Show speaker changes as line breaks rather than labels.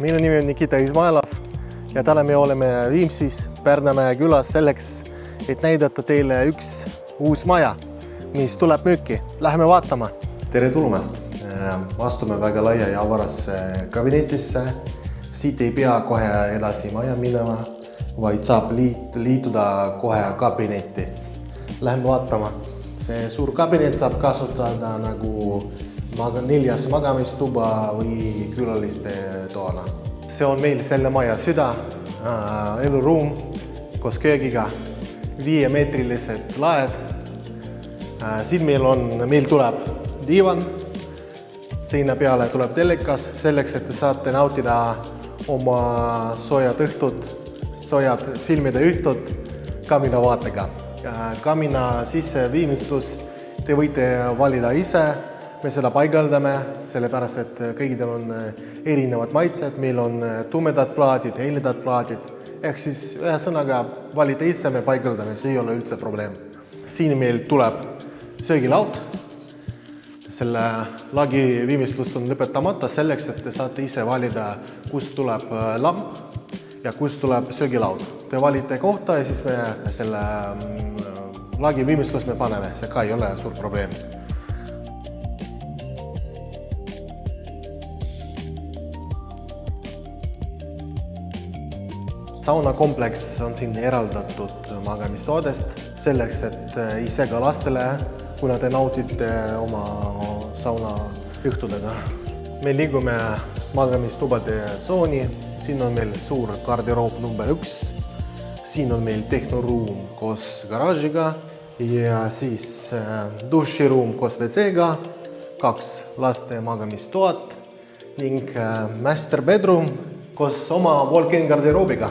Minu nimi on Nikita Izmailov ja täna me oleme Viimsis Pärnamäe külas selleks, et näidata teile üks uus maja, mis tuleb müüki. Läheme vaatama. Tere tulemast! Astume väga laia ja avarasse kabinetisse. Siit ei pea kohe edasi maja minema, vaid saab liituda kohe kabinetti. Läheme vaatama. See suur kabinet saab kasutada nagu 4 magamistuba või külaliste toana. See on meil selle maja süda, eluruum koos köögiga, 5-meetrilised laed. Siin meil tuleb diivan, seina peale tuleb telekas selleks, et te saate nautida oma soojad filmide õhtut kamina vaatega. Kamina sisseviimistlus te võite valida ise. Me seda paigaldame, sellepärast, et kõigil on erinevad maitsed. Meil on tumedad plaadid, helidad plaadid. Ehk siis ühesõnaga valida ise, me paigaldame, see ei ole üldse probleem. Siin meil tuleb söögilaud. Selle lagi viimistlus on lõpetamata selleks, et te saate ise valida, kust tuleb lamp ja kust tuleb söögilaud. Te valite kohta ja siis me selle lagi viimistlus me paneme. See ka ei ole suur probleem. Saunakompleks on siin eraldatud magamistoodest selleks, et ise ka lastele, kuna te nautite oma sauna õhtudega. Me liigume magamistubade tsooni. Siin on meil suur garderoob number 1. Siin on meil tehnoruum koos garaažiga ja siis duširuum koos WC-ga, 2 laste magamistoad ning master bedroom koos oma walk-in garderoobiga.